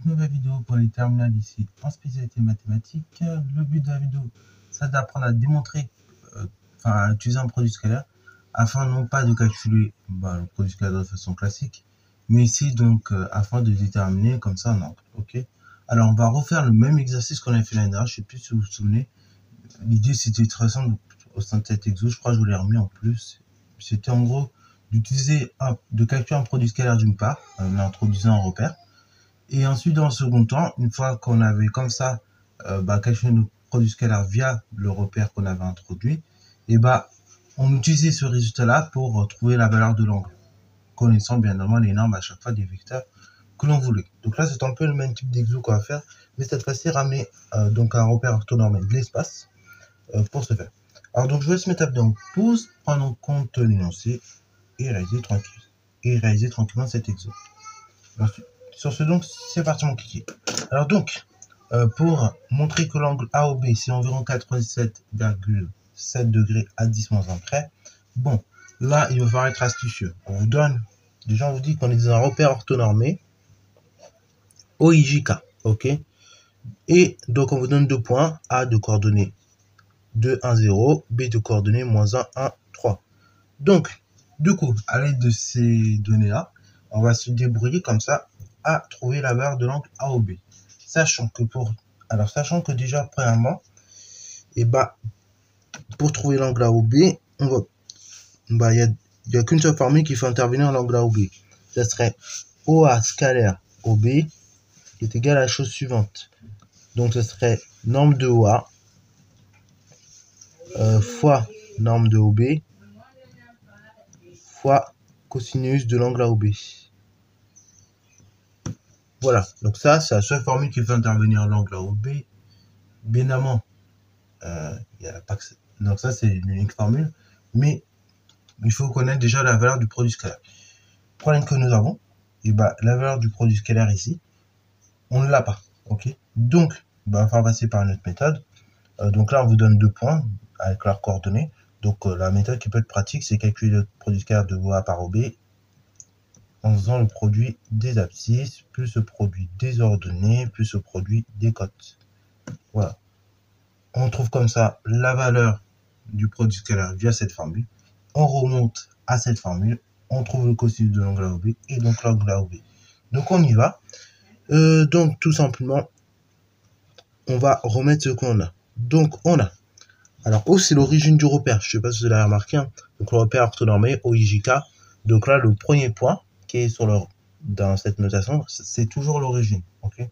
nouvelle vidéo pour les terminales ici en spécialité mathématiques. Le but de la vidéo, c'est d'apprendre à démontrer, à utiliser un produit scalaire afin non pas de calculer le produit scalaire de façon classique, mais ici donc afin de déterminer comme ça un angle. Ok. Alors on va refaire le même exercice qu'on a fait l'année dernière. Je sais plus si vous vous souvenez. L'idée c'était très simple au sein de cet exo. Je crois que je vous l'ai remis en plus. C'était en gros de calculer un produit scalaire d'une part, en introduisant un repère. Et ensuite, dans le second temps, une fois qu'on avait comme ça calculé nos produits scalaires via le repère qu'on avait introduit, et on utilisait ce résultat-là pour trouver la valeur de l'angle, connaissant bien évidemment les normes à chaque fois des vecteurs que l'on voulait. Donc là, c'est un peu le même type d'exo qu'on va faire, mais cette fois-ci ramener donc un repère orthonormé de l'espace pour ce faire. Alors donc, je vais se mettre en pause, prendre en compte l'énoncé et réaliser tranquillement cet exo. Ensuite, sur ce donc, c'est parti mon kiki. Alors donc, pour montrer que l'angle AOB c'est environ 97,7 degrés à 10-1 près, bon, là il va falloir être astucieux. On vous donne, déjà on vous dit qu'on est dans un repère orthonormé, OIJK, ok. Et donc on vous donne deux points, A de coordonnées 2, 1, 0, B de coordonnées moins 1, 1, 3. Donc, du coup, à l'aide de ces données-là, on va se débrouiller comme ça à trouver la valeur de l'angle AOB. Sachant que déjà, premièrement, pour trouver l'angle AOB, il y a qu'une seule formule qui fait intervenir l'angle AOB. Ce serait OA scalaire OB qui est égal à la chose suivante. Donc, ce serait norme de OA fois norme de OB fois cosinus de l'angle AOB. Voilà, donc ça, c'est la seule formule qui fait intervenir l'angle AOB. Bien évidemment, donc ça, c'est l'unique formule, mais il faut connaître déjà la valeur du produit scalaire. Le problème que nous avons, la valeur du produit scalaire ici, on ne l'a pas, ok. Donc, il va falloir passer par une autre méthode. Donc là, on vous donne deux points avec leurs coordonnées. Donc la méthode qui peut être pratique, c'est calculer le produit scalaire de OA par OB en faisant le produit des abscisses, plus le produit des ordonnées, plus le produit des cotes. Voilà. On trouve comme ça la valeur du produit scalaire via cette formule. On remonte à cette formule. On trouve le cosinus de l'angle AOB et donc l'angle AOB. Donc on y va. Donc tout simplement, on va remettre ce qu'on a. Donc on a. Alors O c'est l'origine du repère. Je ne sais pas si vous l'avez remarqué. Hein. Donc le repère orthonormé, OIJK. Donc là le premier point qui est dans cette notation, c'est toujours l'origine. Ok.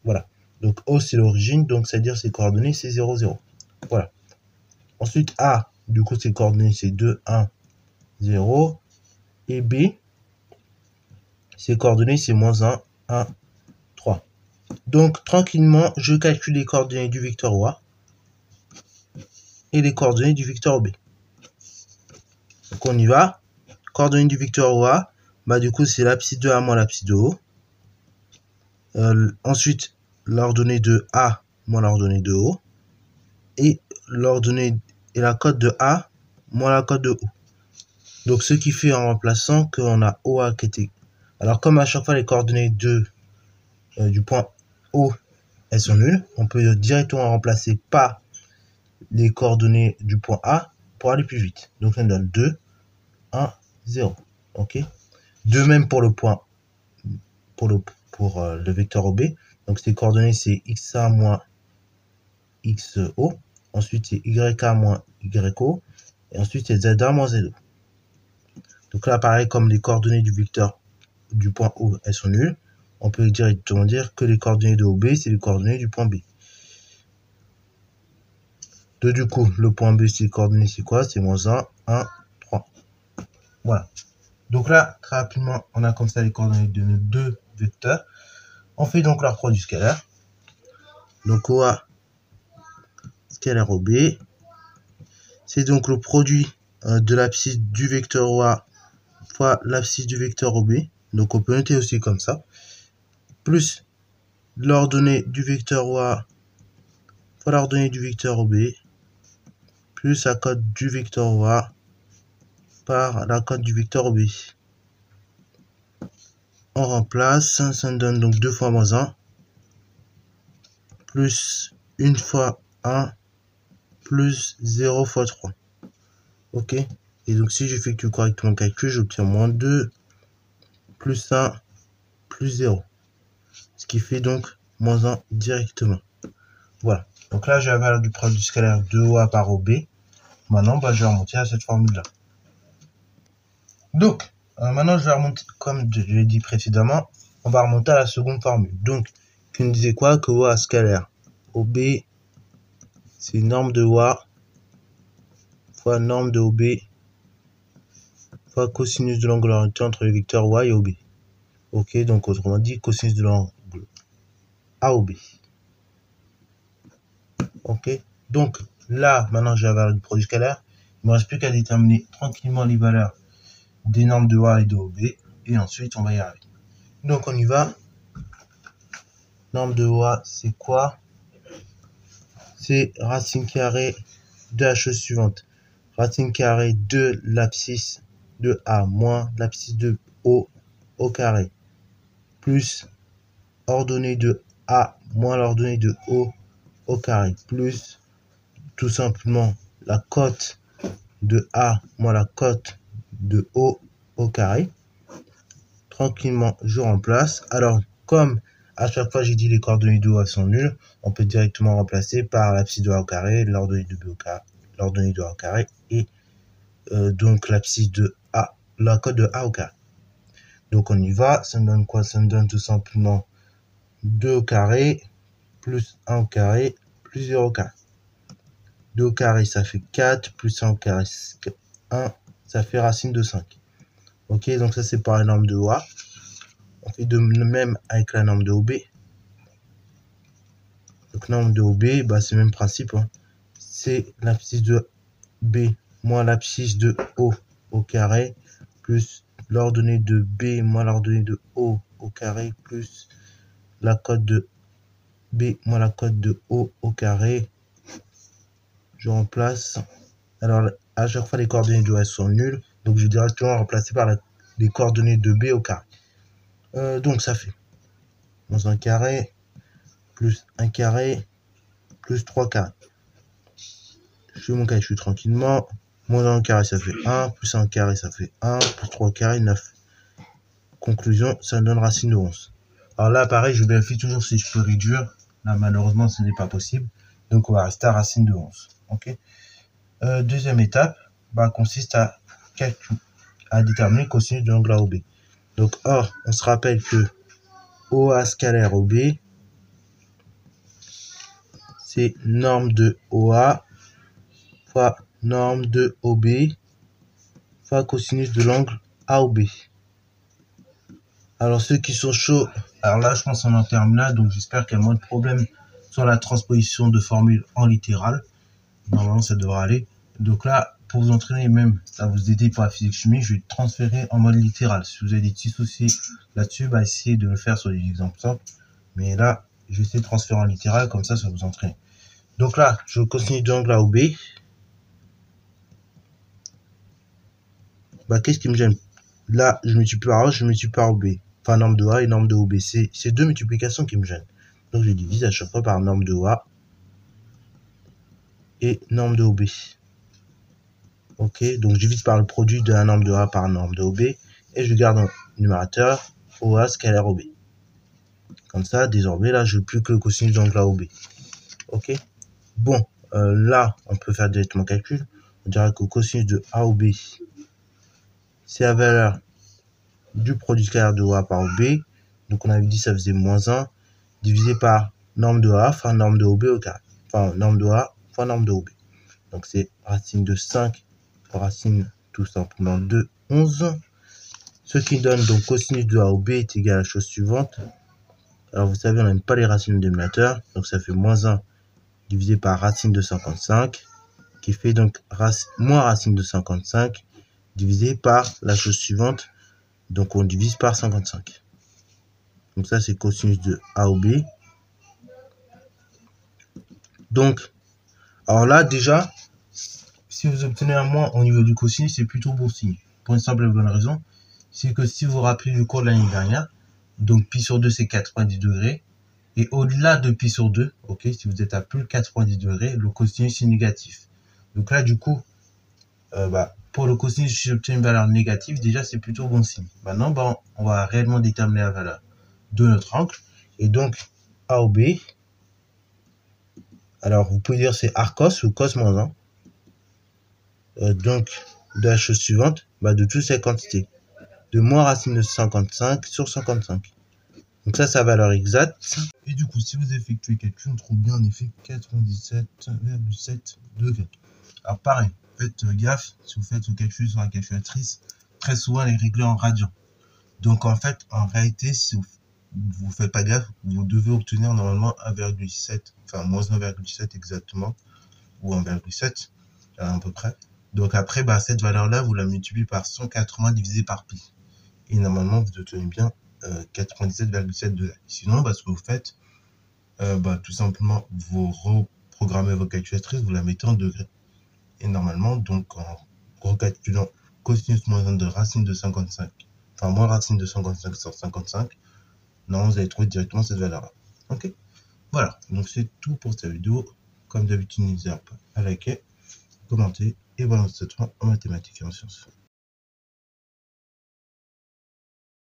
Voilà. Donc O c'est l'origine, donc c'est-à-dire ses coordonnées c'est 0, 0. Voilà. Ensuite A, du coup ses coordonnées c'est 2, 1, 0. Et B, ses coordonnées c'est moins 1, 1, 3. Donc tranquillement, je calcule les coordonnées du vecteur OA et les coordonnées du vecteur OB. Donc on y va. Coordonnées du vecteur OA, du coup c'est l'abscisse de A moins l'abscisse de O. Ensuite, l'ordonnée de A moins l'ordonnée de O. Et l'ordonnée et la cote de A moins la cote de O. Donc ce qui fait en remplaçant qu'on a OA qui était... Alors comme à chaque fois les coordonnées du point O elles sont nulles, on peut directement remplacer par les coordonnées du point A pour aller plus vite. Donc ça nous donne 2, 1, 0. Ok. De même pour le point pour le vecteur OB. Donc ces coordonnées c'est XA moins XO. Ensuite c'est YA moins YO. Et ensuite c'est ZA moins ZO. Donc là pareil comme les coordonnées du vecteur du point O elles sont nulles, on peut directement dire que les coordonnées de OB c'est les coordonnées du point B. Du coup le point B c'est les coordonnées c'est quoi? C'est moins 1, 1, 3. Voilà. Donc là très rapidement on a comme ça les coordonnées de nos deux vecteurs. On fait donc leur produit scalaire. Donc OA scalaire OB, c'est donc le produit de l'abscisse du vecteur OA fois l'abscisse du vecteur OB. Donc on peut noter aussi comme ça. Plus l'ordonnée du vecteur OA fois l'ordonnée du vecteur OB. Plus la cote du vecteur OA par la cote du vecteur OB. On remplace, ça nous donne donc 2 fois moins 1. plus 1 fois 1 plus 0 fois 3. Ok. Et donc si j'effectue correctement le calcul, j'obtiens moins 2 plus 1 plus 0. Ce qui fait donc moins 1 directement. Voilà. Donc là, j'ai la valeur du produit scalaire de OA par OB. Maintenant, je vais remonter à cette formule-là. Donc, maintenant, je vais remonter, comme je l'ai dit précédemment, on va remonter à la seconde formule. Donc, qui nous disait quoi? Que OA scalaire OB, c'est norme de OA fois norme de OB fois cosinus de l'angle orienté entre les vecteurs OA et OB. Ok, donc autrement dit, cosinus de l'angle AOB. Ok, donc là, maintenant j'ai la valeur du produit scalaire. Il ne me reste plus qu'à déterminer tranquillement les valeurs des normes de OA et de OB. Et ensuite, on va y arriver. Donc, on y va. Norme de OA, c'est quoi? C'est racine carrée de la chose suivante. Racine carrée de l'abscisse de A moins l'abscisse de O au carré. Plus ordonnée de A moins l'ordonnée de O au carré. Plus tout simplement la cote de A moins la cote de O au carré. Tranquillement, je remplace. Alors, comme à chaque fois j'ai dit les coordonnées de OA sont nulles, on peut directement remplacer par l'abscisse de A au carré, l'ordonnée de B au carré, l'ordonnée de A au carré et donc l'abscisse de A, la cote de A au carré. Donc on y va, ça me donne quoi? Ça me donne tout simplement 2 au carré plus 1 au carré plus 0 au carré. 2 au carré, ça fait 4, plus 1 au carré, 1, ça fait racine de 5. Ok, donc ça c'est par la norme de OA. On fait de même avec la norme de OB. Donc norme de OB, c'est le même principe. Hein. C'est l'abscisse de B moins l'abscisse de O au carré plus l'ordonnée de B moins l'ordonnée de O au carré plus la cote de B moins la cote de O au carré. Je remplace. Alors à chaque fois les coordonnées de OA sont nulles, donc je vais directement remplacer par les coordonnées de B au carré. Donc ça fait moins 1 carré plus 1 carré plus 3 carrés. Je fais mon calcul tranquillement. Moins 1 carré, ça fait 1. Plus 1 carré, ça fait 1. Plus 3 carré, 9. Conclusion, ça me donne racine de 11. Alors là, pareil, je vérifie toujours si je peux réduire. Là, malheureusement, ce n'est pas possible. Donc, on va rester à racine de 11. Ok. Deuxième étape consiste à déterminer le cosinus de l'angle AOB. Donc, or, on se rappelle que OA scalaire OB, c'est norme de OA fois norme de OB fois cosinus de l'angle AOB. Alors ceux qui sont chauds, alors là je pense qu'on est en terminale, donc j'espère qu'il y a moins de problèmes sur la transposition de formules en littéral. Normalement ça devrait aller. Donc là, pour vous entraîner, même ça vous aider pour la physique chimie, je vais transférer en mode littéral. Si vous avez des petits soucis là-dessus, essayez de le faire sur des exemples simples. Mais là, je vais essayer de transférer en littéral, comme ça vous entraîne. Donc là, je continue de l'angle AOB. Qu'est-ce qui me gêne? Là, je multiplie par A, je multiplie par OB. Enfin, norme de A et norme de OB. C'est deux multiplications qui me gênent. Donc, je divise à chaque fois par norme de A et norme de OB. Ok, donc je divise par le produit de la norme de A par norme de OB. Et je garde en numérateur OA scalaire OB. Comme ça, désormais, là, je n'ai plus que le cosinus de l'angle AOB. Ok, bon, là, on peut faire directement le calcul. On dirait que le cosinus de AOB, c'est la valeur du produit scalaire de OA par OB. Donc on avait dit ça faisait moins 1 divisé par norme de A fois norme de OB au carré. Enfin, norme de A fois norme de OB. Donc c'est racine de 5 fois racine tout simplement de 11. Ce qui donne donc cosinus de A au B est égal à la chose suivante. Alors vous savez, on n'aime pas les racines de dénominateur. Donc ça fait moins 1 divisé par racine de 55. Qui fait donc moins racine de 55 divisé par la chose suivante. Donc on divise par 55. Donc ça c'est cosinus de A au B. Donc, alors là déjà, si vous obtenez un moins au niveau du cosinus, c'est plutôt bon signe. Pour une simple et bonne raison, c'est que si vous vous rappelez le cours de l'année dernière, donc pi sur 2 c'est 90 degrés, Et au-delà de pi sur 2, ok, si vous êtes à plus de 90 degrés, le cosinus est négatif. Donc là, du coup, pour le cosinus, si j'obtiens une valeur négative, déjà, c'est plutôt bon signe. Maintenant, on va réellement déterminer la valeur de notre angle. Et donc, A ou B, alors vous pouvez dire c'est arcos ou cos moins 1. Donc, de la chose suivante, de toutes ces quantités. De moins racine de 55 sur 55. Donc ça, c'est la valeur exacte. Et du coup, si vous effectuez le calcul, on trouve bien en effet 97,7 degrés. Alors pareil, faites gaffe, si vous faites le calcul sur la calculatrice, très souvent elle est réglée en radians. Donc en fait, en réalité, si vous faites pas gaffe, vous devez obtenir normalement 1,7, enfin moins 1,7 exactement, ou 1,7 à peu près. Donc après, cette valeur-là, vous la multipliez par 180 divisé par pi. Et normalement, vous obtenez bien 97,7 degrés. Sinon, ce que vous faites, tout simplement, vous reprogrammez votre calculatrice, vous la mettez en degrés. Et normalement, donc, en recalculant cosinus moins 1 de racine de 55, enfin, moins racine de 55 sur 55, non, vous allez trouver directement cette valeur-là. Ok? Voilà. Donc, c'est tout pour cette vidéo. Comme d'habitude, n'hésitez pas à liker, commenter et balancer cette fois en mathématiques et en sciences.